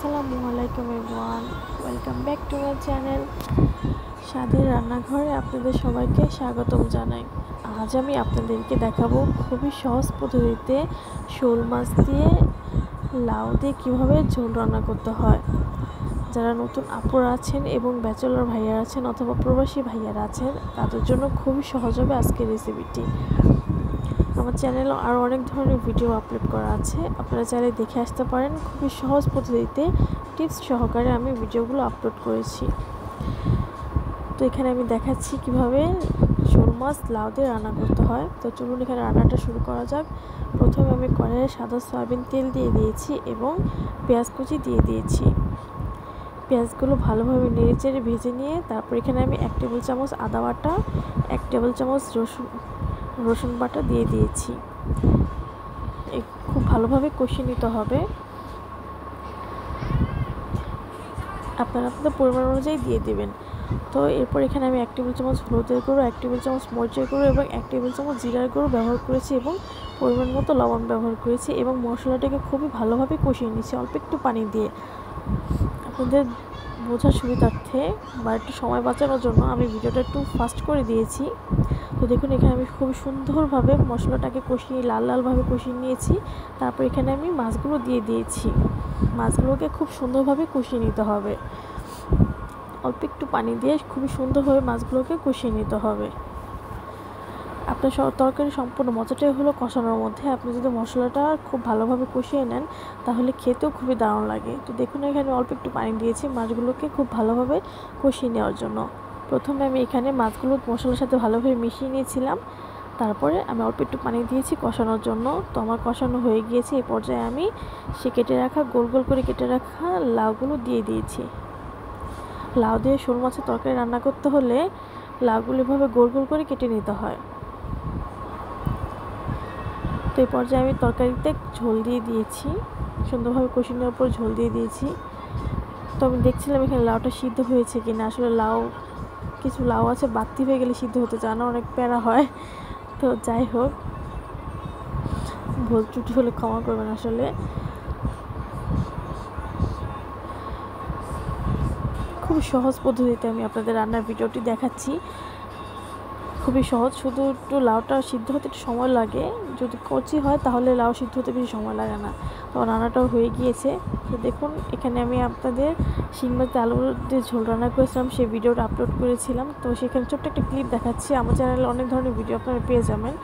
আসসালামু আলাইকুম everyone, welcome back to my channel স্বাদের রান্নাঘরে আপনাদের সবাইকে স্বাগতম জানাই। আজ আমি আপনাদেরকে দেখাবো খুবই সহজ পদ্ধতিতে শোল মাছ দিয়ে লাউ দিয়ে কীভাবে ঝোল রান্না করতে হয়। যারা নতুন আপুরা আছেন এবং ব্যাচেলর ভাইয়ারা আছেন অথবা প্রবাসী ভাইয়ারা আছেন তাদের জন্য খুবই সহজ হবে আজকের রেসিপিটি। আমার চ্যানেলে আরও অনেক ধরনের ভিডিও আপলোড করা আছে, আপনারা চাইলে দেখে আসতে পারেন। খুবই সহজ পদ্ধতিতে টিপস সহকারে আমি ভিডিওগুলো আপলোড করেছি। তো এখানে আমি দেখাচ্ছি কিভাবে শোল মাছ লাউ দিয়ে রান্না করতে হয়। তো চলুন এখানে রান্নাটা শুরু করা যাক। প্রথমে আমি কড়াইয়ে সাদা সয়াবিন তেল দিয়ে দিয়েছি এবং পেঁয়াজ কুচি দিয়ে দিয়েছি। পেঁয়াজগুলো ভালোভাবে নেড়েচেড়ে ভেজে নিয়ে তারপর এখানে আমি 1 টেবিল চামচ আদা বাটা, 1 টেবিল চামচ রসুন বাটা দিয়ে দিয়েছি। খুব ভালোভাবে কষিয়ে নিতে হবে। আপনারা আপনাদের পরিমাণ অনুযায়ী দিয়ে দেবেন। তো এরপর এখানে আমি 1 টেবিল চামচ হলুদের গুঁড়ো, 1 টেবিল চামচ মরিচের গুঁড়ো এবং 1 টেবিল চামচ জিরার গুঁড়ো ব্যবহার করেছি এবং পরিমাণ মতো লবণ ব্যবহার করেছি এবং মশলাটাকে খুবই ভালোভাবে কষিয়ে নিচ্ছি অল্প একটু পানি দিয়ে। আপনাদের বোঝার সুবিধার্থে বা একটু সময় বাঁচানোর জন্য আমি ভিডিওটা একটু ফাস্ট করে দিয়েছি। তো দেখুন এখানে আমি খুব সুন্দরভাবে মশলাটাকে কষিয়ে লালভাবে কষিয়ে নিয়েছি। তারপর এখানে আমি মাছগুলো দিয়ে দিয়েছি। মাছগুলোকে খুব সুন্দরভাবে কষিয়ে নিতে হবে। অল্প একটু পানি দিয়ে খুবই সুন্দরভাবে মাছগুলোকে কষিয়ে নিতে হবে। আপনার তরকারি সম্পূর্ণ মজাটাই হলো কষানোর মধ্যে। আপনি যদি মশলাটা খুব ভালোভাবে কষিয়ে নেন তাহলে খেতেও খুবই দারুণ লাগে। তো দেখুন এখানে অল্প একটু পানি দিয়েছি মাছগুলোকে খুব ভালোভাবে কষিয়ে নেওয়ার জন্য। প্রথমে আমি এখানে মাছগুলো মশলার সাথে ভালোভাবে মিশিয়ে নিয়েছিলাম, তারপরে আমি অল্প একটু পানি দিয়েছি কষানোর জন্য। তো আমার কষানো হয়ে গিয়েছে। এই পর্যায়ে আমি কেটে রাখা গোল গোল করে কেটে রাখা লাউগুলো দিয়ে দিয়েছি। লাউ দিয়ে শোল মাছের তরকারি রান্না করতে হলে লাউগুলো এভাবে গোল গোল করে কেটে নিতে হয়। তো এই পর্যায়ে আমি তরকারিতে ঝোল দিয়ে দিয়েছি, সুন্দরভাবে কষিয়ে নেওয়ার পর ঝোল দিয়ে দিয়েছি। তো আমি দেখছিলাম এখানে লাউটা সিদ্ধ হয়েছে কিনা। আসলে কিছু লাউ আছে বাড়তি হয়ে গেলে সিদ্ধ হতে চায় না, অনেক প্যারা হয়। তো যাই হোক, ভুল ত্রুটি হলে ক্ষমা করবেন। আসলে খুব সহজ পদ্ধতিতে আমি আপনাদের রান্নার ভিডিওটি দেখাচ্ছি। খুবই সহজ, শুধু একটু লাউটা সিদ্ধ হতে একটু সময় লাগে। যদি কচি হয় তাহলে লাউ সিদ্ধ হতে বেশি সময় লাগে না। তো রান্নাটাও হয়ে গিয়েছে। তো দেখুন এখানে আমি আপনাদের শিং মাছ আলু দিয়ে ঝোল রান্না করেছিলাম, সেই ভিডিওটা আপলোড করেছিলাম। তো সেখানে ছোট্ট একটা ক্লিপ দেখাচ্ছি। আমার চ্যানেলে অনেক ধরনের ভিডিও আপনারা পেয়ে যাবেন।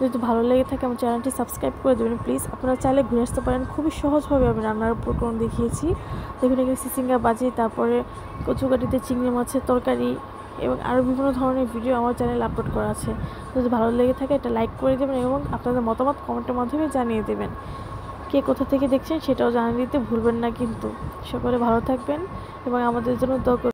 যদি ভালো লেগে থাকে আমার চ্যানেলটি সাবস্ক্রাইব করে দেবেন প্লিজ। আপনারা চাইলে ঘুরে আসতে পারেন। খুবই সহজভাবে আমি রান্নার উপকরণ দেখিয়েছি। দেখুন এখানে চিচিঙ্গা ভাজি, তারপরে কচুকাটিতে চিংড়ি মাছের তরকারি এবং আরও বিভিন্ন ধরনের ভিডিও আমার চ্যানেলে আপলোড করা আছে। যদি ভালো লেগে থাকে এটা লাইক করে দেবেন এবং আপনাদের মতামত কমেন্টের মাধ্যমে জানিয়ে দেবেন। কে কোথা থেকে দেখছেন সেটাও জানিয়ে দিতে ভুলবেন না কিন্তু। সকলে ভালো থাকবেন এবং আমাদের জন্য দোয়া করবেন।